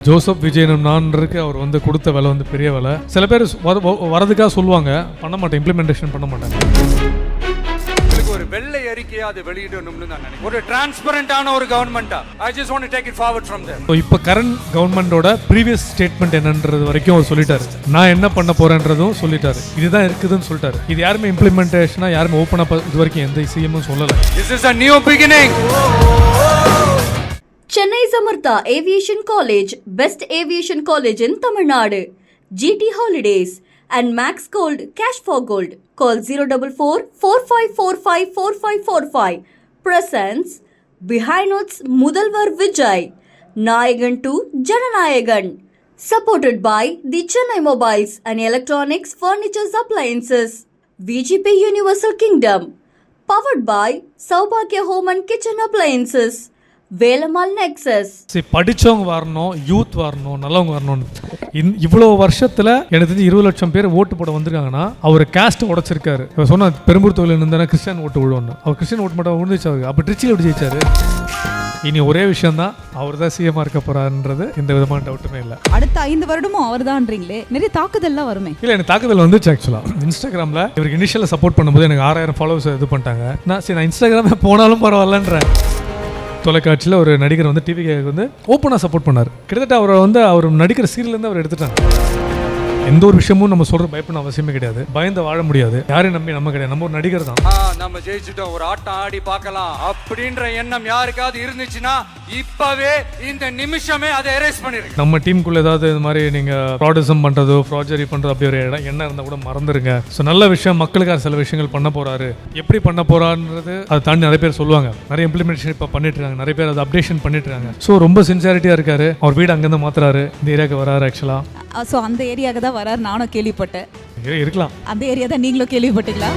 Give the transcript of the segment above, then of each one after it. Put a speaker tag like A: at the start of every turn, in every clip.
A: Joseph Vijay நான் இருக்கு. அவர் வந்து கொடுத்த வேலை வந்து பெரிய வேலை. சில பேர் வரதுக்காக சொல்லுவாங்க, பண்ண மாட்டேன், இம்ப்ளிமெண்டேஷன் பண்ண மாட்டாங்க.
B: ஒரு வெள்ளை அறிக்கையா அதை வெளியிடணும்னு நான் நினைக்கிறேன். ஒரு டிரான்ஸ்பரண்டான ஒரு கவர்மெண்டா. I just want to take it forward from there.
A: இப்போ கரண்ட் கவர்மெண்டோட ப்ரீவியஸ் ஸ்டேட்மெண்ட் என்னன்றது வரைக்கும் அவர் சொல்லிட்டாரு. நான் என்ன பண்ண போறேன்றதும் சொல்லிட்டாரு. இதுதான் இருக்குதுன்னு சொல்லிட்டாரு. இது யாருமே இம்ப்ளிமெண்டேஷனா யாருமே ஓப்பன் அப் இது வரைக்கும் எந்த சிஎம்மும் சொல்லல.
B: This is a new beginning.
C: Chennai Samartha Aviation College, best aviation college in Tamil Nadu. GT Holidays and Max Gold Cash for Gold. Call 044-4545-4545. Presents Behind Notes Mudalvar Vijay. Nayagan to Jananayagan. Supported by the Chennai Mobiles and Electronics Furniture Appliances. VGP Universal Kingdom. Powered by Saubhagya Home and Kitchen Appliances. Velammal nexus.
A: படிச்சவங்க வரணும், youth வரணும், நல்லவங்க வரணும். இவ்வளோ வருஷத்துல எனக்கு தெரிஞ்சு 20 லட்சம் பேர் ஓட்டு போட வந்திருக்காங்கன்னா அவர் காஸ்ட் உடைச்சிருக்காரு. இவர் சொன்ன பெரும்பூர் தொழில் இருந்தா கிறிஸ்டியன் ஓட்டு விழுவணும். அவர் கிறிஸ்டியன் ஓட்டு மட்டும் விழுந்துச்சு அவருக்கு. அப்போ ட்ரிச்சில் எப்படி ஜெயிச்சாரு? இனி ஒரே விஷயம் தான், அவர் தான் சிஎம்மா இருக்க போறாருன்றது எந்த விதமான டவுட்டுமே இல்லை.
D: அடுத்த 5 வருடமும் அவர் தான்றீங்களே, நிறைய தாக்குதல்லாம் வருமே.
A: இல்லை, எனக்கு தாக்குதல் வந்துச்சு. ஆக்சுவலாக இன்ஸ்டாகிராமில் இவருக்கு இனிஷியலாக சப்போர்ட் பண்ணும்போது எனக்கு 6000 ஃபாலோவர்ஸ் இது பண்ணிட்டாங்க. நான் இன்ஸ்டாகிராமே போனாலும் பரவாயில்லன்றேன். தொலைக்காட்சியில் ஒரு நடிகர் வந்து டிவிக்கு வந்து ஓப்பனாக சப்போர்ட் பண்ணார். கிட்டத்தட்ட அவர் நடிக்கிற சீரியல்லேருந்து அவர் எடுத்துட்டாங்க. எந்த ஒரு விஷயமும் நம்ம சொல்ற பயப்பட அவசியமே கிடையாது. பயந்து வாழ முடியாது. யாரையும் நம்பி நம்ம கிடையாது. நம்ம ஒரு நடிகர் தான்.
B: நம்ம ஜெயிச்சிட்டோம், ஒரு ஆட்டம் ஆடி பார்க்கலாம் அப்படின்ற எண்ணம் யாருக்காவது இருந்துச்சுன்னா இப்பவே இந்த நிமிஷமே அதை எரேஸ் பண்ணிருங்க.
A: நம்ம டீமுக்குள்ள ஏதாவது இந்த மாதிரி நீங்க ஃப்ராடிசம் பண்றதோ ஃப்ராஜரி பண்றதோ அப்படி ஒரு எண்ணம் இருந்தா கூட மறந்துருங்க. ஸோ நல்ல விஷயம், மக்களுக்காக சில விஷயங்கள் பண்ண போறாரு. எப்படி பண்ண போறான்றது அதை தாண்டி நிறைய பேர் சொல்லுவாங்க. நிறைய இம்ப்ளிமெண்டேஷன் இப்போ பண்ணிட்டு இருக்காங்க. நிறைய பேர் அதை அப்டேஷன் பண்ணிட்டு இருக்காங்க. ஸோ ரொம்ப சின்சியாரிட்டியா இருக்காரு. அவர் வீடு அங்கேருந்து மாத்துறாரு, இந்த ஏரியாவுக்கு வராரு. ஆக்சுவலா
D: ஸோ அந்த ஏரியாவுக்கு தான் வராரு. நானும் கேள்விப்பட்டேன்.
A: இருக்கலாம்,
D: அந்த ஏரியா தான் நீங்களும் கேள்விப்பட்டீங்களா?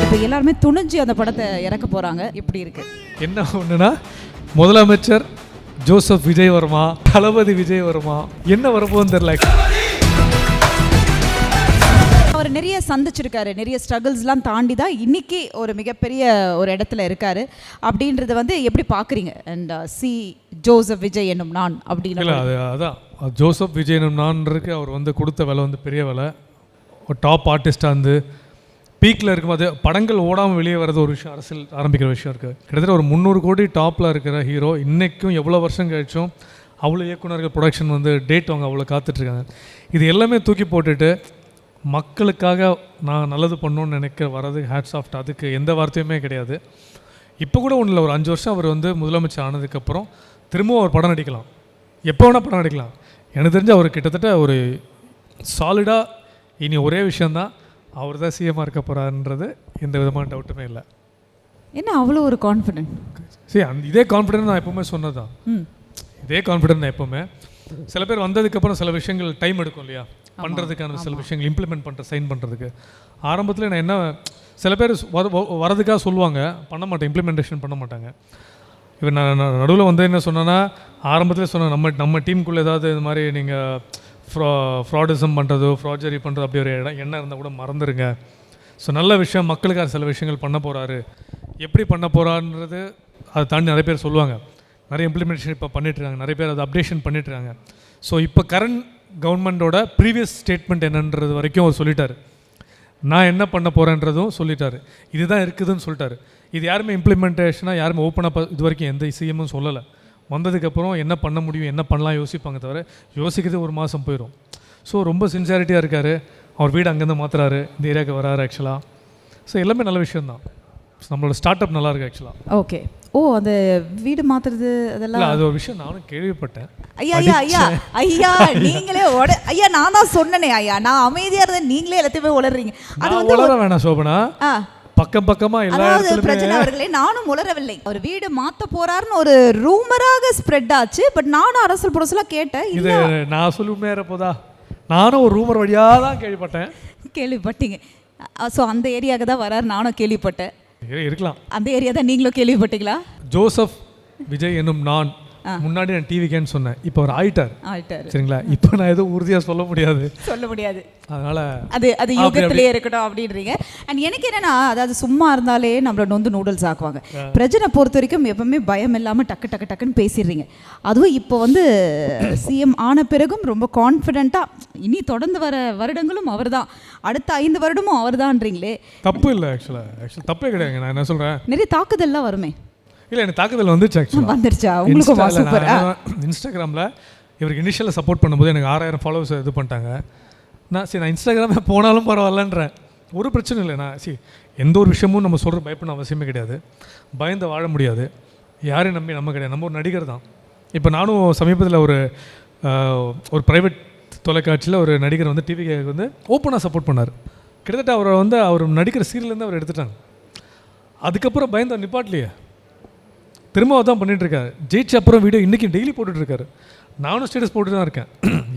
D: இப்போ எல்லாருமே துணிஞ்சு அந்த படத்தை இறக்க போறாங்க. எப்படி இருக்கு? என்ன
A: ஒண்ணுன்னா, முதலமைச்சர் ஜோசப் விஜய் வருமா, தளபதி விஜய் வருமா, என்ன வரப்போன்னு தெரியல.
D: அவர் நிறைய சந்திச்சிருக்காரு. நிறைய ஸ்ட்ரகிள்ஸ்லாம் தாண்டி தான் இன்னைக்கு ஒரு மிகப்பெரிய ஒரு இடத்துல இருக்காரு. அப்படின்றது வந்து எப்படி பார்க்குறீங்க? அண்ட் ஜோசப் விஜய் என்னும் நான் அப்படின்னு
A: அதான் ஜோசப் விஜய் என்னும் நான் இருக்கு. அவர் வந்து கொடுத்த வேலை வந்து பெரிய வேலை. ஒரு டாப் ஆர்டிஸ்டாக வந்து பீக்கில் இருக்கும்போது படங்கள் ஓடாமல் வெளியே வர்றது ஒரு விஷயம், அரசியல் ஆரம்பிக்கிற விஷயம் இருக்குது. கிட்டத்தட்ட ஒரு 300 கோடி டாப்பில் இருக்கிற ஹீரோ இன்றைக்கும் எவ்வளோ வருஷம் கழிச்சும் அவ்வளோ இயக்குனர்கள் ப்ரொடக்ஷன் வந்து டேட் அவங்க அவ்வளோ காத்துட்ருக்காங்க. இது எல்லாமே தூக்கி போட்டுட்டு மக்களுக்காக நான் நல்லது பண்ணணுன்னு நினைக்க வர்றது ஹேட்ஸ் ஆஃப்ட். அதுக்கு எந்த வார்த்தையுமே கிடையாது. இப்போ கூட ஒன்றும் இல்லை, ஒரு 5 வருஷம் அவர் வந்து முதலமைச்சர் ஆனதுக்கப்புறம் திரும்பவும் அவர் படம் நடிக்கலாம், எப்போ வேணால் படம் நடிக்கலாம். எனக்கு தெரிஞ்சு அவர் கிட்டத்தட்ட ஒரு சாலிடாக இனி ஒரே விஷயந்தான், அவர் தான் சிஎம்மாக இருக்க போகிறாருன்றது எந்த விதமான டவுட்டுமே இல்லை.
D: என்ன அவ்வளோ ஒரு கான்ஃபிடென்ட்?
A: சரி, இதே கான்ஃபிடென்ட் நான் எப்போவுமே சொன்னது தான். இதே கான்ஃபிடென்ட் நான் எப்போவுமே. சில பேர் வந்ததுக்கப்புறம் சில விஷயங்கள் டைம் எடுக்கும் இல்லையா பண்ணுறதுக்கான, சில விஷயங்கள் இம்ப்ளிமெண்ட் பண்ணுற சைன் பண்ணுறதுக்கு. ஆரம்பத்தில் நான் என்ன, சில பேர் வரதுக்காக சொல்லுவாங்க, பண்ண மாட்டேன், இம்ப்ளிமெண்டேஷன் பண்ண மாட்டாங்க. இவர் நான் நடுவில் வந்து என்ன சொன்னேன்னா, ஆரம்பத்தில் சொன்னேன், நம்ம டீமுக்குள்ளே ஏதாவது இது மாதிரி நீங்கள் ஃப்ராடிசம் பண்ணுறதோ ஃப்ராஜரி பண்ணுறதோ அப்படி ஒரு எண்ணம் இருந்தால் கூட மறந்துருங்க. ஸோ நல்ல விஷயம், மக்களுக்காக சில விஷயங்கள் பண்ண போகிறாரு. எப்படி பண்ண போகிறான்றது அதை தாண்டி நிறைய பேர் சொல்லுவாங்க. நிறைய இம்ப்ளிமெண்டேஷன் இப்போ பண்ணிட்டுருக்காங்க. நிறைய பேர் அதை அப்டேஷன் பண்ணிட்டுருக்காங்க. ஸோ இப்போ கரண்ட் கவர்மெண்டோட ப்ரீவியஸ் ஸ்டேட்மெண்ட் என்னன்றது வரைக்கும் அவர் சொல்லிட்டாரு. நான் என்ன பண்ண போகிறேன்றதும் சொல்லிட்டாரு. இதுதான் இருக்குதுன்னு சொல்லிட்டாரு. இது யாருமே இம்ப்ளிமெண்டேஷனாக யாருமே ஓப்பன் அப் இது வரைக்கும் எந்த சிஎம்மும் சொல்லலை. வந்ததுக்கப்புறம் என்ன பண்ண முடியும், என்ன பண்ணலாம் யோசிப்பாங்க தவிர யோசிக்கிறது ஒரு மாதம் போயிடும். ஸோ ரொம்ப சின்சியாரிட்டியாக இருக்கார். அவர் வீடு அங்கேருந்து மாற்றுறாரு, இந்த ஏரியாவுக்கு வராரு. ஆக்சுவலாக ஸோ எல்லாமே நல்ல விஷயந்தான். நம்மளோட ஸ்டார்ட் அப் நல்லா இருக்குது ஆக்சுவலாக.
D: ஓகே. ஓ, அந்த வீடு மாற்றுறது அதெல்லாம்
A: அது ஒரு விஷயம் நானும் கேள்விப்பட்டேன்.
D: ஐயா ஐயா ஐயா ஐயா நீங்களே ஐயா நான் தான் சொன்னனே ஐயா, நான் அமைதியாக இருந்தேன், நீங்களே எல்லாத்தையுமே உளறீங்க.
A: அது வந்து உளற வேணாம் சோபனா, பக்கம் பக்கமா எல்லா இடத்துலயும்
D: பிரச்சனை அவர்களே. நானும் உளரவில்லை. அவர் வீடு மாத்த போறாருன்னு ஒரு ரூமராக ஸ்ப்ரெட் ஆச்சு. பட் நானும் அரசல் புரசலா கேட்டேன்.
A: இது நான் சொல்லுமே போதா, நானும் ஒரு ரூமர் வழியா தான் கேள்விப்பட்டேன்.
D: கேள்விப்பட்டீங்க? ஸோ அந்த ஏரியாவுக்கு தான் வராரு, நானும் கேள்விப்பட்டேன்.
A: இருக்கலாம்.
D: அந்த ஏரியா தான் நீங்களும் கேள்விப்பட்டீங்களா?
A: ஜோசப் விஜய் என்னும் நான் முன்னாடி நான் டிவிக்கேன்னு சொன்னேன், இப்போ அவர் ஆயிட்டார்.
D: ஆயிட்டாரு.
A: சரிங்களா? இப்போ நான் எதுவும் உறுதியாக சொல்ல முடியாது.
D: சொல்ல முடியாது.
A: அதனால
D: அது யுகத்திலே இருக்கட்டும் அப்படின்றீங்க. அண்ட் எனக்கு என்னன்னா, அதாவது சும்மா இருந்தாலே நம்மள நொந்து நூடுல்ஸ் ஆக்குவாங்க. பிரஜனை பொறுத்த வரைக்கும் எப்பவுமே பயம் இல்லாமல் டக்குன்னு பேசிடுறீங்க. அதுவும் இப்போ வந்து சிஎம் ஆன பிறகும் ரொம்ப கான்ஃபிடென்ட்டாக இனி தொடர்ந்து வர வருடங்களும் அவர் தான், அடுத்த 5 வருடமும் அவர் தான்றீங்களே.
A: தப்பு இல்லை. ஆக்சுவலாக தப்பே கிடையாது. நான் என்ன சொல்கிறேன்,
D: நிறைய தாக்குதல்லாம் வருமே.
A: இல்லை, எனக்கு தாக்குதல் வந்துச்சு. ஆக்சுவலாக
D: வந்துருச்சா உங்களுக்கு? சூப்பர்.
A: இன்ஸ்டாகிராமில் இவருக்கு இனிஷியலில் சப்போர்ட் பண்ணும்போது எனக்கு 6000 ஃபாலோவர்ஸ் இது பண்ணிட்டாங்க. நான் இன்ஸ்டாகிராமே போனாலும் பரவாயில்லன்றேன், ஒரு பிரச்சனை இல்லை. எந்த ஒரு விஷயமும் நம்ம சொல்கிற பயப்படணும் அவசியமே கிடையாது. பயந்து வாழ முடியாது. யாரையும் நம்பி நம்ம கிடையாது. நம்ம ஒரு நடிகர் தான். இப்போ நானும் சமீபத்தில் ஒரு ப்ரைவேட் தொலைக்காட்சியில் ஒரு நடிகர் வந்து டிவிக்கு வந்து ஓப்பனாக சப்போர்ட் பண்ணார். கிட்டத்தட்ட அவரை வந்து அவர் நடிக்கிற சீரியல்லேருந்து அவர் எடுத்துட்டாங்க. அதுக்கப்புறம் பயந்து அவர் நிப்பாட்லையே, திரும்ப தான் பண்ணிகிட்ருக்காரு. ஜெயிச்ச அப்புறம் வீடியோ இன்றைக்கி டெய்லி போட்டுட்ருக்காரு. நானும் ஸ்டேட்டஸ் போட்டு தான் இருக்கேன்.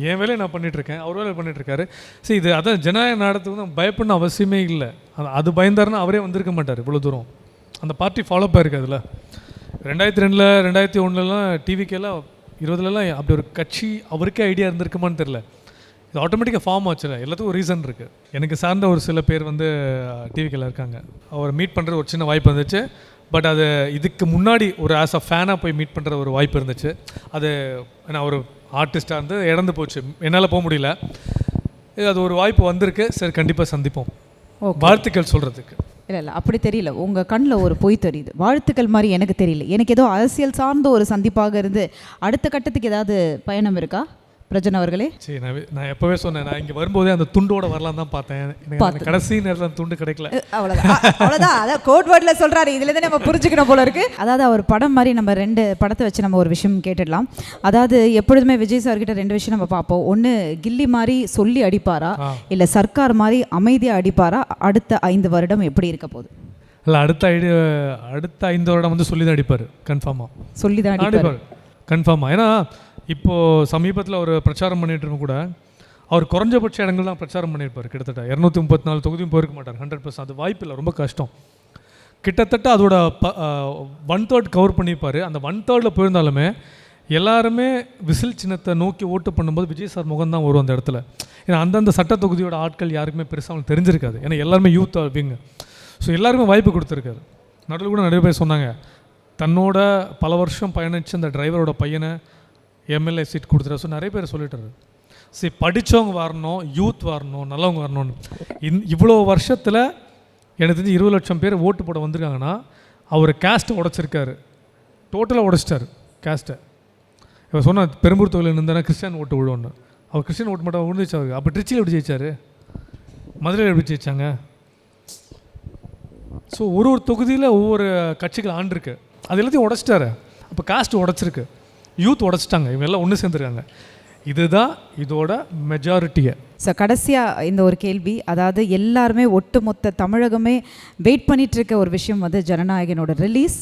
A: என் வேலையை நான் பண்ணிகிட்ருக்கேன், அவர் வேலையை பண்ணிகிட்ருக்காரு. சரி, இது அதான் ஜனநாயக நாடத்துக்கு வந்து பயப்படணும் அவசியமே இல்லை. அது பயந்தாருன்னா அவரே வந்திருக்க மாட்டார் இவ்வளோ தூரம். அந்த பார்ட்டி ஃபாலோ ஆயிருக்கு. அதில் 2002 2001 டிவிக்கெல்லாம் 20 அப்படி ஒரு கட்சி அவருக்கே ஐடியா இருந்திருக்குமான்னு தெரில. இது ஆட்டோமேட்டிக்காக ஃபார்ம் ஆச்சுல. எல்லாத்துக்கும் ஒரு ரீசன் இருக்குது. எனக்கு சார்ந்த ஒரு சில பேர் வந்து டிவிக்கெல்லாம் இருக்காங்க. அவரை மீட் பண்ணுறது ஒரு சின்ன வாய்ப்பு இருந்துச்சு. பட் அது இதுக்கு முன்னாடி ஒரு ஆஸ் அ ஃபேனாக போய் மீட் பண்ணுற ஒரு வாய்ப்பு இருந்துச்சு. அது நான் ஒரு ஆர்டிஸ்டாக இருந்து இறந்து போச்சு, என்னால் போக முடியல. அது ஒரு வாய்ப்பு வந்திருக்கு. சரி, கண்டிப்பாக சந்திப்போம். வாழ்த்துக்கள் சொல்கிறதுக்கு.
D: இல்லை அப்படி தெரியல, உங்கள் கண்ணில் ஒரு பொய் தெரியுது. வாழ்த்துக்கள் மாதிரி எனக்கு தெரியல. எனக்கு ஏதோ அரசியல் சார்ந்த ஒரு சந்திப்பாக இருந்து அடுத்த கட்டத்துக்கு ஏதாவது பயணம் இருக்கா பிரஜன் அவர்களே?
A: சரி, நான் எப்போவே சொன்னேன், நான் இங்கே வரும்போதே அந்த துண்டோட வரலாம் தான் பார்த்தேன். எனக்கு கடைசி நேரத்தில் அந்த துண்டு கிடைக்கல.
D: அவ்வளோதான். அதான் கோட் வேர்டில் சொல்கிறாரு. இதில் தான் நம்ம புரிஞ்சுக்கணும் போல இருக்குது. அதாவது அவர் படம் மாதிரி நம்ம 2 படத்தை வச்சு நம்ம ஒரு விஷயம் கேட்டுடலாம். அதாவது எப்பொழுதுமே விஜய் சார்கிட்ட 2 விஷயம் நம்ம பார்ப்போம். ஒன்று, கில்லி மாதிரி சொல்லி அடிப்பாரா, இல்லை சர்க்கார் மாதிரி அமைதியாக அடிப்பாரா? அடுத்த 5 வருடம் எப்படி இருக்க போகுது?
A: இல்லை, அடுத்த 5 வருடம் வந்து சொல்லி தான் அடிப்பார். கன்ஃபார்மாக
D: சொல்லி தான் அடிப்பார்.
A: கன்ஃபார்மாக. ஏன்னா இப்போது சமீபத்தில் அவர் பிரச்சாரம் பண்ணிட்டு இருக்க கூட அவர் குறைஞ்சபட்ச இடங்கள் தான் பிரச்சாரம் பண்ணியிருப்பார். கிட்டத்தட்ட 234 தொகுதியும் போயிருக்க மாட்டார் 100%. அது வாய்ப்பு இல்லை, ரொம்ப கஷ்டம். கிட்டத்தட்ட அதோட 1/3 கவர் பண்ணியிருப்பார். அந்த 1/3 போயிருந்தாலுமே எல்லாருமே விசில் சின்னத்தை நோக்கி ஓட்டு பண்ணும்போது விஜய் சார் முகம் தான் வரும் அந்த இடத்துல. ஏன்னா அந்தந்த சட்ட தொகுதியோட ஆட்கள் யாருக்குமே பெருசாக அவங்களுக்கு தெரிஞ்சிருக்காது. ஏன்னா எல்லாருமே யூத் இருப்பீங்க. ஸோ எல்லாருமே வாய்ப்பு கொடுத்துருக்காரு. நடுவில் கூட நிறைய பேர் சொன்னாங்க, தன்னோட பல வருஷம் பயணிச்சு அந்த டிரைவரோட பையனை எம்எல்ஏ சீட் கொடுத்துரு. ஸோ நிறைய பேர் சொல்லிட்டாரு. சரி, படித்தவங்க வரணும், யூத் வரணும், நல்லவங்க வரணும்னு. இவ்வளோ வருஷத்தில் எனக்கு தெரிஞ்சு 20 லட்சம் பேர் ஓட்டு போட வந்திருக்காங்கன்னா அவர் கேஸ்ட்டை உடைச்சிருக்காரு. டோட்டலாக உடைச்சிட்டார் கேஸ்ட்டை. இவர் சொன்ன பெரும்பூர் தொகுதியில் இருந்தால் கிறிஸ்டியன் ஓட்டு விழுவோன்னு. அவர் கிறிஸ்டியன் ஓட்டு மட்டும் விழுந்துச்சு அவருக்கு. அப்போ திருச்சியில் எப்படி ஜெயிச்சார், மதுரையில் எப்படி ஜெயிச்சாங்க? ஸோ ஒரு தொகுதியில் ஒவ்வொரு கட்சிகள் ஆண்டிருக்கு. அது எல்லாத்தையும் உடைச்சிட்டாரு. அப்போ காஸ்ட் உடைச்சிருக்கு, யூத் உடைச்சிட்டாங்க. இவங்க எல்லாம் ஒன்று சேர்ந்துருக்காங்க. இதுதான் இதோட மெஜாரிட்டியை.
D: ஸோ கடைசியாக இந்த ஒரு கேள்வி, அதாவது எல்லாருமே ஒட்டுமொத்த தமிழகமே வெயிட் பண்ணிகிட்டு இருக்க ஒரு விஷயம் வந்து ஜனநாயகனோட ரிலீஸ்.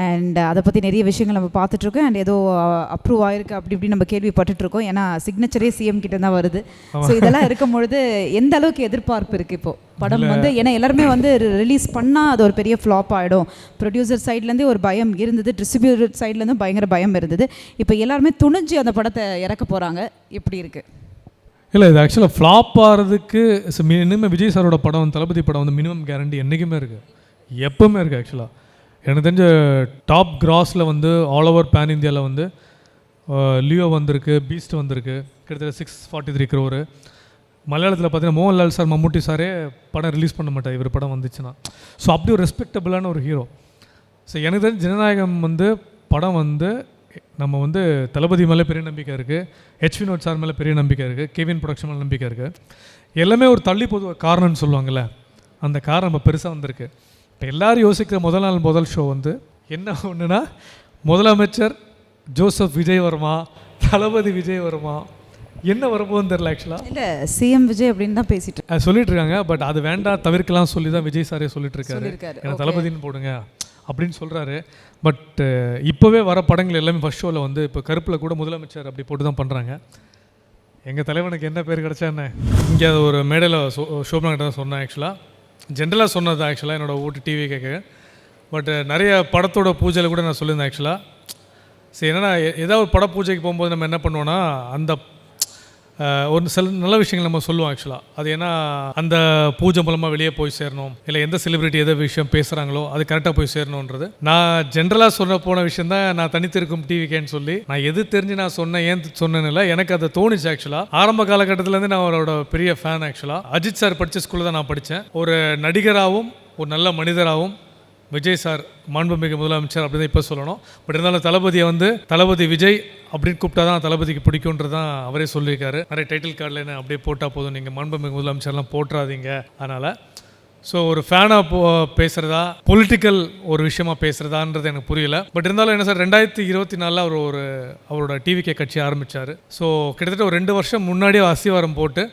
D: அண்ட் அதை பற்றி நிறைய விஷயங்கள் நம்ம பார்த்துட்ருக்கோம். அண்ட் ஏதோ அப்ரூவ் ஆகிருக்கு அப்படி இப்படி நம்ம கேள்விப்பட்டுட்ருக்கோம். ஏன்னா சிக்னேச்சரே சிஎம் கிட்ட தான் வருது. ஸோ இதெல்லாம் இருக்கும் பொழுது எந்த அளவுக்கு எதிர்பார்ப்பு இருக்குது இப்போது படம் வந்து? ஏன்னா எல்லாருமே வந்து ரிலீஸ் பண்ணால் அது ஒரு பெரிய ஃப்ளாப் ஆகிடும். ப்ரொடியூசர் சைட்லேருந்தே ஒரு பயம் இருந்தது, டிஸ்ட்ரிபியூட்டர் சைட்லேருந்து பயங்கர பயம் இருந்தது. இப்போ எல்லாருமே துணிஞ்சு அந்த படத்தை இறக்க போகிறாங்க. எப்படி இருக்குது?
A: இல்லை, இது ஆக்சுவலாக ஃப்ளாப் ஆகிறதுக்கு இனிமேல் விஜய் சாரோட படம், தளபதி படம் வந்து மினிமம் கேரண்டி என்றைக்குமே இருக்குது, எப்போவுமே இருக்குது. ஆக்சுவலாக எனக்கு தெரிஞ்ச டாப் கிராஸில் வந்து ஆல் ஓவர் பேன் இந்தியாவில் வந்து லியோ வந்திருக்கு, பீஸ்ட் வந்திருக்கு, கிட்டத்தட்ட 643 crore. மலையாளத்தில் பார்த்தீங்கன்னா மோகன்லால் சார், மம்முட்டி சாரே படம் ரிலீஸ் பண்ண மாட்டார் இவர் படம் வந்துச்சுன்னா. ஸோ அப்படி ஒரு ரெஸ்பெக்டபிளான ஒரு ஹீரோ. ஸோ எனக்கு தெரிஞ்ச ஜனநாயகம் வந்து படம் வந்து நம்ம வந்து தளபதி மேலே பெரிய நம்பிக்கை இருக்குது, ஹெச் வினோத் சார் மேலே பெரிய நம்பிக்கை இருக்குது, கெவின் ப்ரொடக்ஷன் மேலே நம்பிக்கை இருக்குது. எல்லாமே ஒரு தள்ளி போது ஒரு காரணம்னு சொல்லுவாங்கள்ல, அந்த காரணம் நம்ம பெருசாக வந்திருக்கு. இப்போ எல்லோரும் யோசிக்கிற முதல் ஷோ வந்து என்ன ஒன்றுனா, முதலமைச்சர் ஜோசப் விஜய் வருமா, தளபதி விஜய் வருமா, என்ன வரும்போதுன்னு தெரில. ஆக்சுவலாக
D: இல்லை, சிஎம் விஜய் அப்படின்னு தான் பேசிட்டு
A: சொல்லிட்டு இருக்காங்க. பட் அது வேண்டாம், தவிர்க்கலாம் சொல்லி தான் விஜய் சாரே சொல்லிட்டு இருக்காரு. ஏன்னா தளபதின்னு போடுங்க அப்படின்னு சொல்கிறாரு. பட் இப்போவே வர படங்கள் எல்லாமே ஃபர்ஸ்ட் ஷோவில் வந்து இப்போ கருப்பில் கூட முதலமைச்சர் அப்படி போட்டு தான் பண்ணுறாங்க. எங்கள் தலைவனுக்கு என்ன பேர் கிடச்சா என்ன? இங்கே ஒரு மேடையில் ஷோபனா கிட்ட தான் சொன்னேன். ஆக்சுவலாக ஜென்ரலாக சொன்னது என்னோடய ஓட்டு டிவி கேட்க. பட் நிறைய படத்தோட பூஜையில் கூட நான் சொல்லியிருந்தேன். ஆக்சுவலாக சரி என்னென்னா ஏதாவது ஒரு பட பூஜைக்கு போகும்போது நம்ம என்ன பண்ணுவோன்னா அந்த ஒரு சில நல்ல விஷயங்கள் நம்ம சொல்லுவோம் ஆக்சுவலாக. அது ஏன்னா அந்த பூஜை மூலமாக வெளியே போய் சேரணும், இல்லை எந்த செலிபிரிட்டி எதை விஷயம் பேசுகிறாங்களோ அது கரெக்டாக போய் சேரணுன்றது. நான் ஜென்ரலாக சொல்ல போன விஷயம் தான் நான் தனித்திருக்கும் டிவிக்கேன்னு சொல்லி நான் எது தெரிஞ்சு நான் சொன்னேன், ஏன் சொன்னேன்னு இல்லை, எனக்கு அது தோணுச்சு ஆக்சுவலாக. ஆரம்ப காலகட்டத்திலேருந்து நான் அவரோட பெரிய ஃபேன் ஆக்சுவலாக. அஜித் சார் படித்த ஸ்கூலில் தான் நான் படித்தேன். ஒரு நடிகராகவும் ஒரு நல்ல மனிதராகவும் விஜய் சார் மாண்புமிகு முதலமைச்சர் அப்படி தான் இப்போ சொல்லணும். பட் இருந்தாலும் தளபதியை வந்து தளபதி விஜய் அப்படின்னு கூப்பிட்டா தான் தளபதிக்கு பிடிக்குன்றது தான் அவரே சொல்லியிருக்காரு. நிறைய டைட்டில் கார்டில் என்ன அப்படியே போட்டால் போதும், நீங்கள் மாண்புமிகு முதலமைச்சர்லாம் போட்டுறாதீங்க. அதனால் ஸோ ஒரு ஃபேனாக பேசுகிறதா பொலிட்டிக்கல் ஒரு விஷயமா பேசுகிறதான்றது எனக்கு புரியல. பட் இருந்தாலும் என்ன சார் 2024 அவர் அவரோட டிவிகே கட்சி ஆரம்பித்தார். ஸோ கிட்டத்தட்ட ஒரு 2 வருஷம் முன்னாடியே அஸ்திவாரம் போட்டு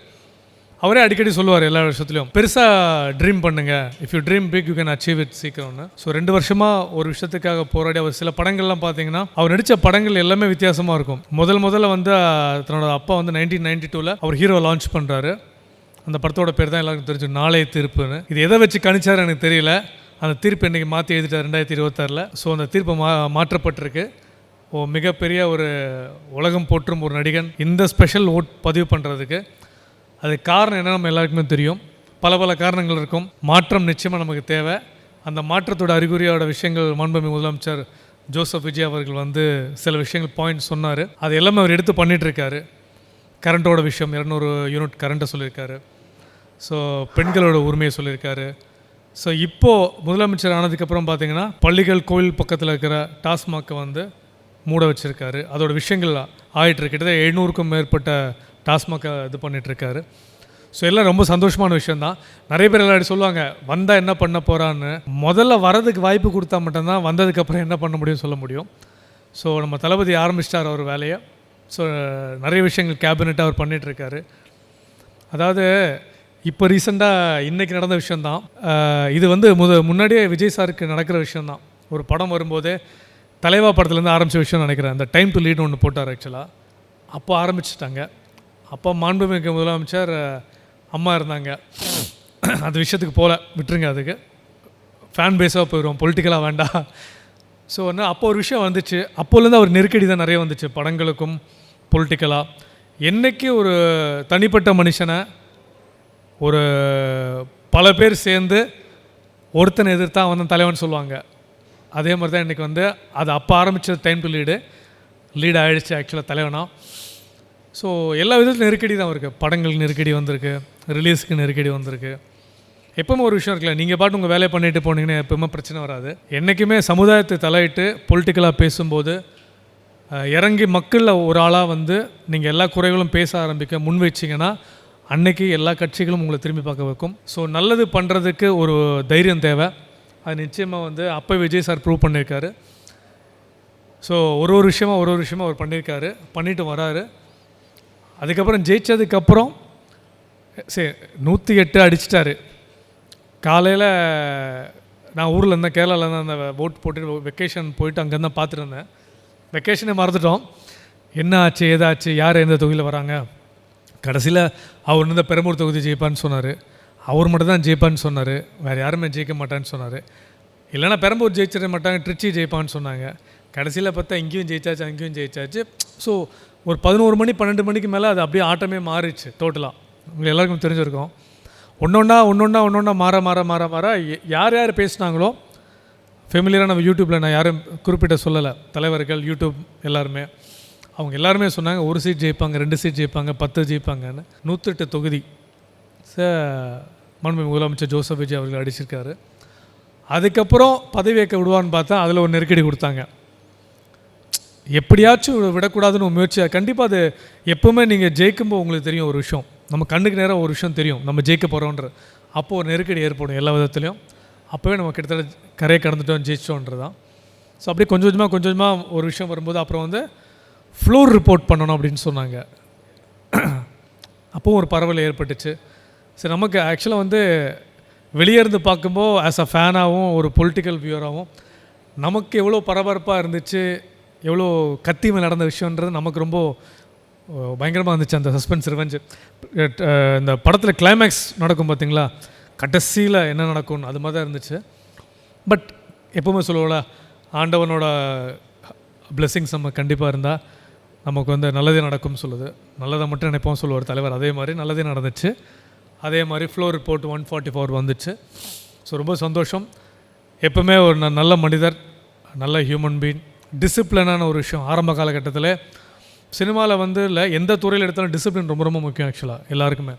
A: அவரே அடிக்கடி சொல்லுவார் எல்லா விஷயத்துலையும், பெருசாக ட்ரீம் பண்ணுங்க, if you dream big you can achieve it சீக்கிரம்னு. ஸோ 2 வருஷமாக ஒரு விஷயத்துக்காக போராடி அவர் சில படங்கள்லாம் பார்த்தீங்கன்னா அவர் நடித்த படங்கள் எல்லாமே வித்தியாசமாக இருக்கும். முதல்ல வந்து தன்னோட அப்பா வந்து 1992 அவர் ஹீரோ லான்ச் பண்ணுறாரு. அந்த படத்தோட பேர் தான் எல்லாருக்கும் தெரிஞ்சு நாளைய தீர்ப்புன்னு. இது எதை வச்சு கணிச்சார் எனக்கு தெரியல. அந்த தீர்ப்பு இன்றைக்கி மாற்றி எழுதிட்டார் 2026. ஸோ அந்த தீர்ப்பு மாற்றப்பட்டிருக்கு. மிகப்பெரிய ஒரு உலகம் போற்றும் ஒரு நடிகன் இந்த ஸ்பெஷல் ஓட் பதிவு பண்ணுறதுக்கு அதுக்கு காரணம் என்ன நம்ம எல்லாருக்குமே தெரியும். பல காரணங்கள் இருக்கும். மாற்றம் நிச்சயமாக நமக்கு தேவை. அந்த மாற்றத்தோட அறிகுறியோட விஷயங்கள் மாண்புமிகு முதலமைச்சர் ஜோசப் விஜய் அவர்கள் வந்து சில விஷயங்கள் பாயிண்ட் சொன்னார். அது எல்லாமே அவர் எடுத்து பண்ணிகிட்ருக்காரு. கரண்ட்டோட விஷயம் 200 யூனிட் கரண்ட்டை சொல்லியிருக்காரு. ஸோ பெண்களோட உரிமையை சொல்லியிருக்காரு. ஸோ இப்போது முதலமைச்சர் ஆனதுக்கப்புறம் பார்த்திங்கன்னா பள்ளிகள் கோவில் பக்கத்தில் இருக்கிற டாஸ்மாகை வந்து மூட வச்சுருக்காரு. அதோட விஷயங்கள் ஆகிட்டுருக்கு. கிட்டத்தட்ட 700க்கும் மேற்பட்ட டாஸ்மாகை இது பண்ணிகிட்ருக்காரு. ஸோ எல்லாம் ரொம்ப சந்தோஷமான விஷயந்தான். நிறைய பேர் எல்லாரும் சொல்லுவாங்க வந்தால் என்ன பண்ண போகிறான்னு. முதல்ல வரதுக்கு வாய்ப்பு கொடுத்தா மட்டும்தான் வந்ததுக்கப்புறம் என்ன பண்ண முடியும்னு சொல்ல முடியும். ஸோ நம்ம தளபதி ஆரம்பிச்சிட்டார் அவர் வேலையை. ஸோ நிறைய விஷயங்கள் கேபினெட்டாக அவர் பண்ணிகிட்ருக்காரு. அதாவது இப்போ ரீசெண்டாக இன்றைக்கி நடந்த விஷயந்தான் இது. வந்து முன்னாடியே விஜய் சாருக்கு நடக்கிற விஷயந்தான். ஒரு படம் வரும்போதே தலைவா படத்துலேருந்து ஆரம்பித்த விஷயம் நினைக்கிறேன். அந்த டைம் டு லீட் ஒன்று போட்டார் ஆக்சுவலாக. அப்போ ஆரம்பிச்சிட்டாங்க. அப்போ மாண்புமிகு முதலமைச்சர் அம்மா இருந்தாங்க. அந்த விஷயத்துக்கு போல விட்டுருங்க, அதுக்கு ஃபேன் பேஸாக போயிடுவோம், பொலிட்டிக்கலாக வேண்டாம். ஸோ வந்து அப்போ ஒரு விஷயம் வந்துச்சு. அப்போலேருந்து அவர் நெருக்கடி தான் நிறைய வந்துச்சு படங்களுக்கும் பொலிட்டிக்கலாக. என்றைக்கு ஒரு தனிப்பட்ட மனுஷனை ஒரு பல பேர் சேர்ந்து ஒருத்தனை எதிர்த்தா வந்து தலைவன் சொல்லுவாங்க, அதே மாதிரி தான் இன்றைக்கி வந்து அது அப்போ ஆரம்பித்தது டைம் டு லீட் ஆகிடுச்சு ஆக்சுவலாக தலைவனா. ஸோ எல்லா விதத்துலையும் நெருக்கடி தான் இருக்குது. படங்களுக்கு நெருக்கடி வந்திருக்கு, ரிலீஸுக்கு நெருக்கடி வந்திருக்கு. எப்பவுமே ஒரு விஷயம் இருக்குல்ல, நீங்கள் பாட்டு உங்கள் வேலையை பண்ணிட்டு போனீங்கன்னா எப்பவுமே பிரச்சனை வராது. என்றைக்குமே சமுதாயத்தை தலையிட்டு பொலிட்டிக்கலாக பேசும்போது இறங்கி மக்களில் ஒரு ஆளாக வந்து நீங்கள் எல்லா குறைகளும் பேச ஆரம்பிக்க முன் வச்சிங்கன்னா அன்னைக்கு எல்லா கட்சிகளும் உங்களை திரும்பி பார்க்க வைக்கும். ஸோ நல்லது பண்ணுறதுக்கு ஒரு தைரியம் தேவை. அது நிச்சயமாக வந்து அப்போ விஜய் சார் ப்ரூவ் பண்ணியிருக்காரு. ஸோ ஒரு விஷயமா அவர் பண்ணியிருக்காரு, பண்ணிட்டு வராரு. அதுக்கப்புறம் ஜெயித்ததுக்கப்புறம் சரி 108 அடிச்சிட்டாரு. காலையில் நான் ஊரில் இருந்தேன், கேரளாவில் இருந்தேன். அந்த ஓட் போட்டு வெக்கேஷன் போயிட்டு அங்கேருந்து பார்த்துட்டு இருந்தேன். வெக்கேஷனே மறந்துட்டோம், என்ன ஆச்சு ஏதாச்சு யார் எந்த தொகுதியில் வராங்க. கடைசியில் அவர் இந்த பெரம்பூர் தொகுதி ஜெயிப்பான்னு சொன்னார். அவர் மட்டும் தான் ஜெயிப்பான்னு சொன்னார், வேறு யாருமே ஜெயிக்க மாட்டான்னு சொன்னார். இல்லைனா பெரம்பூர் ஜெயிச்சிட மாட்டாங்க, ட்ரிச்சி ஜெயிப்பான்னு சொன்னாங்க. கடைசியில் பார்த்தா இங்கேயும் ஜெயிச்சாச்சு அங்கேயும் ஜெயிச்சாச்சு. ஸோ ஒரு 11 மணி 12 மணிக்கு மேலே அது அப்படியே ஆட்டமே மாறிடுச்சு டோட்டலாக. உங்களுக்கு எல்லாருக்கும் தெரிஞ்சிருக்கும். ஒன்றொன்னா மாற யார் பேசுனாங்களோ ஃபெமிலியராக நம்ம யூடியூப்பில் நான் யாரும் குறிப்பிட்ட சொல்லலை, தலைவர்கள் யூடியூப் எல்லாருமே அவங்க எல்லாருமே சொன்னாங்க 1 சீட் ஜெயிப்பாங்க, 2 சீட் ஜெயிப்பாங்க, 10 ஜெயிப்பாங்கன்னு. 108 தொகுதி மாண்புமிகு முதலமைச்சர் ஜோசப் விஜய் அவர்கள் அடிச்சிருக்காரு. அதுக்கப்புறம் பதவி ஏற்க விடுவான்னு பார்த்தா அதில் ஒரு நெருக்கடி கொடுத்தாங்க. எப்படியாச்சும் விடக்கூடாதுன்னு ஒரு முயற்சி. கண்டிப்பாக அது எப்போவுமே நீங்கள் ஜெயிக்கும்போது உங்களுக்கு தெரியும் ஒரு விஷயம், நம்ம கண்ணுக்கு நேரம் ஒரு விஷயம் தெரியும் நம்ம ஜெயிக்க போகிறோன்ற. அப்போது ஒரு நெருக்கடி ஏற்படும் எல்லா விதத்துலையும். அப்போவே நம்ம கிட்டத்தட்ட கரையை கடந்துட்டோம், ஜெயிச்சோன்றது தான். ஸோ அப்படியே கொஞ்சம் கொஞ்சமாக ஒரு விஷயம் வரும்போது அப்புறம் வந்து ஃப்ளோர் ரிப்போர்ட் பண்ணணும் அப்படின்னு சொன்னாங்க. அப்போவும் ஒரு பரவல் ஏற்பட்டுச்சு. சரி, நமக்கு ஆக்சுவலாக வந்து வெளியே இருந்து பார்க்கும்போது ஆஸ் அ ஃபேனாகவும் ஒரு பொலிட்டிக்கல் வியூவராகவும் நமக்கு எவ்வளோ பரபரப்பாக இருந்துச்சு, எவ்வளோ கத்திமை நடந்த விஷயன்றது நமக்கு ரொம்ப பயங்கரமாக இருந்துச்சு. அந்த சஸ்பென்ஸ் ரிவெஞ்சு இந்த படத்தில் கிளைமேக்ஸ் நடக்கும் பார்த்திங்களா, கடைசியில் என்ன நடக்கும்னு அது மாதிரி தான் இருந்துச்சு. பட் எப்போவுமே சொல்லுவோம்ல, ஆண்டவனோட பிளெஸ்ஸிங்ஸ் நம்ம கண்டிப்பாக இருந்தால் நமக்கு வந்து நல்லதே நடக்கும்னு சொல்லுது. நல்லதை மட்டும் நினைப்போம் சொல்லுவார் தலைவர். அதே மாதிரி நல்லதே நடந்துச்சு. அதே மாதிரி ஃப்ளோர் ரிப்போர்ட் 144 வந்துச்சு. ஸோ ரொம்ப சந்தோஷம். எப்பவுமே ஒரு நல்ல மனிதர், நல்ல ஹியூமன் பீயிங், டிசிப்ளினான ஒரு விஷயம். ஆரம்ப காலகட்டத்தில் சினிமாவில் வந்து இல்லை எந்த துறையில் எடுத்தாலும் டிசிப்ளின் ரொம்ப ரொம்ப முக்கியம் ஆக்சுவலாக எல்லாருக்குமே.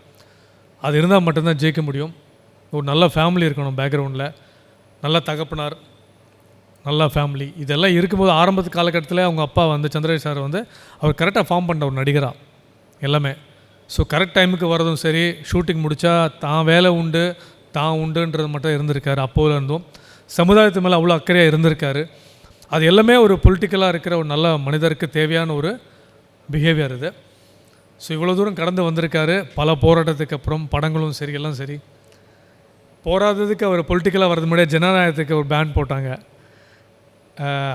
A: அது இருந்தால் மட்டும்தான் ஜெயிக்க முடியும். ஒரு நல்ல ஃபேமிலி இருக்கணும் பேக்ரவுண்டில், நல்ல தகப்பனார், நல்ல ஃபேமிலி, இதெல்லாம் இருக்கும்போது ஆரம்பத்து காலகட்டத்தில் அவங்க அப்பா வந்து சந்திரசேகர் சார் வந்து அவர் கரெக்டாக ஃபார்ம் பண்ண ஒரு நடிகராக எல்லாமே. ஸோ கரெக்ட் டைமுக்கு வரதும் சரி, ஷூட்டிங் முடித்தா தான் வேலை உண்டு தான் உண்டுன்றது மட்டும் இருந்திருக்காரு. அப்போது இருந்தும் சமுதாயத்து மேலே அவ்வளோ அக்கறையாக இருந்திருக்காரு. அது எல்லாமே ஒரு பொலிட்டிக்கலாக இருக்கிற ஒரு நல்ல மனிதருக்கு தேவையான ஒரு பிஹேவியர் இது. ஸோ இவ்வளோ தூரம் கடந்து வந்திருக்காரு. பல போராட்டத்துக்கு அப்புறம் படங்களும் சரி எல்லாம் சரி. போராட்டத்துக்கு அவர் பொலிட்டிக்கலாக வரது முன்னாடியே ஜனநாயகத்துக்கு ஒரு பேன் போட்டாங்க.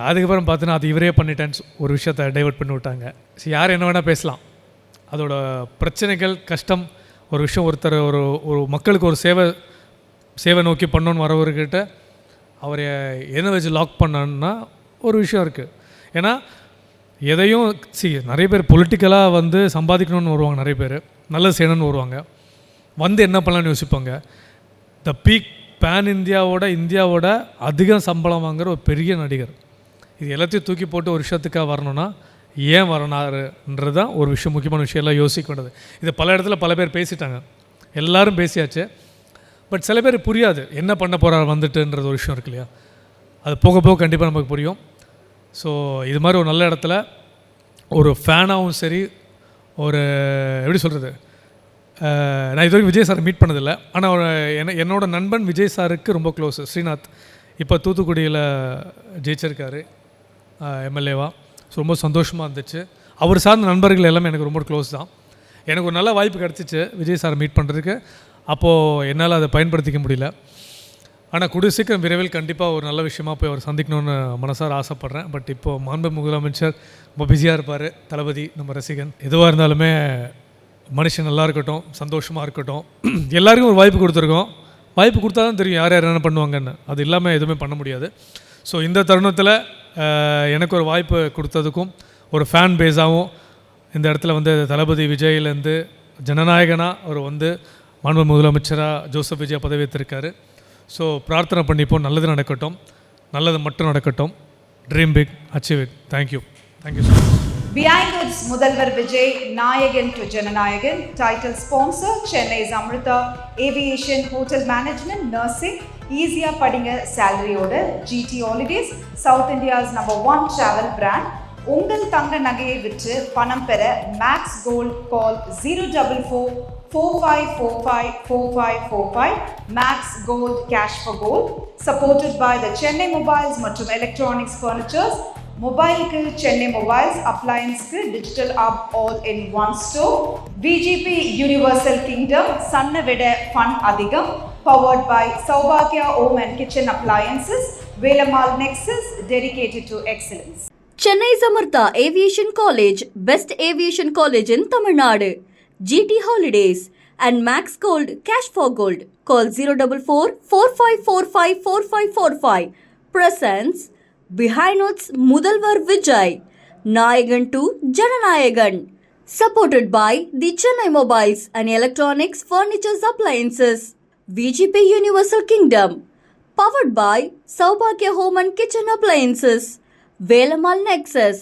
A: அதுக்கப்புறம் பார்த்தீங்கன்னா அது இவரே பண்ணிட்டேன்னு ஒரு விஷயத்தை டைவெர்ட் பண்ணி விட்டாங்க. ஸோ யார் என்ன வேணால் பேசலாம். அதோட பிரச்சனைகள் கஷ்டம் ஒரு விஷயம். ஒருத்தர் ஒரு மக்களுக்கு ஒரு சேவை நோக்கி பண்ணோன்னு வரவர்கிட்ட அவரை என்ன வச்சு லாக் பண்ணணுன்னா ஒரு விஷயம் இருக்குது. ஏன்னா எதையும் நிறைய பேர் பொலிட்டிக்கலாக வந்து சம்பாதிக்கணும்னு வருவாங்க, நிறைய பேர் நல்லது செய்யணும்னு வருவாங்க, வந்து என்ன பண்ணலான்னு யோசிப்பாங்க. த பீக் பேன் இந்தியாவோட அதிக சம்பளம் வாங்குகிற ஒரு பெரிய நடிகர். இது எல்லாத்தையும் தூக்கி போட்டு ஒரு விஷயத்துக்காக வரணும்னா ஏன் வரனாருன்றது தான் ஒரு விஷயம், முக்கியமான விஷயம் எல்லாம் யோசிக்க வேண்டியது. இது பல இடத்துல பல பேர் பேசிட்டாங்க, எல்லோரும் பேசியாச்சு. பட் சில பேர் புரியாது என்ன பண்ண போகிறார் வந்துட்டுன்றது ஒரு விஷயம் இருக்கு இல்லையா. அது போக போக கண்டிப்பாக நமக்கு புரியும். ஸோ இது மாதிரி ஒரு நல்ல இடத்துல ஒரு ஃபேனாகவும் சரி, ஒரு எப்படி சொல்கிறது, நான் இது வரைக்கும் விஜய் சாரை மீட் பண்ணதில்லை. ஆனால் என்னோடய நண்பன் விஜய் சாருக்கு ரொம்ப க்ளோஸு, ஸ்ரீநாத். இப்போ தூத்துக்குடியில் ஜெயிச்சிருக்காரு எம்எல்ஏவா. ஸோ ரொம்ப சந்தோஷமாக இருந்துச்சு. அவர் சார்ந்த நண்பர்கள் எல்லாமே எனக்கு ரொம்ப க்ளோஸ் தான். எனக்கு ஒரு நல்ல வாய்ப்பு கிடச்சிச்சு விஜய் சாரை மீட் பண்ணுறதுக்கு. அப்போது என்னால் அதை பயன்படுத்திக்க முடியல. ஆனால் கூடிய சீக்கிரம் விரைவில் கண்டிப்பாக ஒரு நல்ல விஷயமா போய் அவர் சந்திக்கணுன்னு மனசார ஆசைப்பட்றேன். பட் இப்போது மாண்பு முதலமைச்சர் ரொம்ப பிஸியாக இருப்பார். தளபதி நம்ம ரசிகன். எதுவாக இருந்தாலுமே மனுஷன் நல்லா இருக்கட்டும், சந்தோஷமாக இருக்கட்டும். எல்லாருக்கும் ஒரு வாய்ப்பு கொடுத்துருக்கோம். வாய்ப்பு கொடுத்தா தான் தெரியும் யார் யார் என்ன பண்ணுவாங்கன்னு. அது இல்லாமல் எதுவுமே பண்ண முடியாது. ஸோ இந்த தருணத்தில் எனக்கு ஒரு வாய்ப்பு கொடுத்ததுக்கும் ஒரு ஃபேன் பேஸாகவும் இந்த இடத்துல வந்து தளபதி விஜயிலேருந்து ஜனநாயகனாக அவர் வந்து மாண்பு முதலமைச்சராக ஜோசப் விஜய் பதவியேற்றிருக்காரு. ஸோ பிரார்த்தனை பண்ணிப்போம், நல்லது நடக்கட்டும், நல்லது மட்டும் நடக்கட்டும். Dream big, achieve it. Thank you so much.
D: Behind Hoods முதல்வர் விஜய், நாயகன் to Jananayagan. Title sponsor Chennai's Amrita Aviation Hotel Management Nursing. ஈஸியா படிங்க சேலரியோட. GT Holidays, South India's #1 travel brand. உங்கள் தங்க நகையை விற்று பணம் பெற Max Gold call 04445454545. Max Gold cash for gold. Supported by the Chennai mobiles மற்றும் எலக்ட்ரானிக்ஸ் ஃபர்னிச்சர்ஸ். மொபைலுக்கு சென்னை மொபைல்ஸ், அப்ளையன்ஸ்க்கு digital up all in one store. VGP universal kingdom, சன்னை விட ஃபன் அதிகம். Powered by Saubhagya Home and Kitchen Appliances, Velamal Nexus, dedicated to excellence.
C: Chennai Samartha Aviation College, best aviation college in Tamil Nadu. GT Holidays and Max Gold Cash for Gold. Call 04445454545. Presents Behind Hoods Mudalvar Vijay, Nayagan to Jananayagan. Supported by the Chennai Mobiles and Electronics Furniture Appliances. VGP Universal Kingdom. Powered by Saubhagya Home and Kitchen Appliances. Velamal Nexus.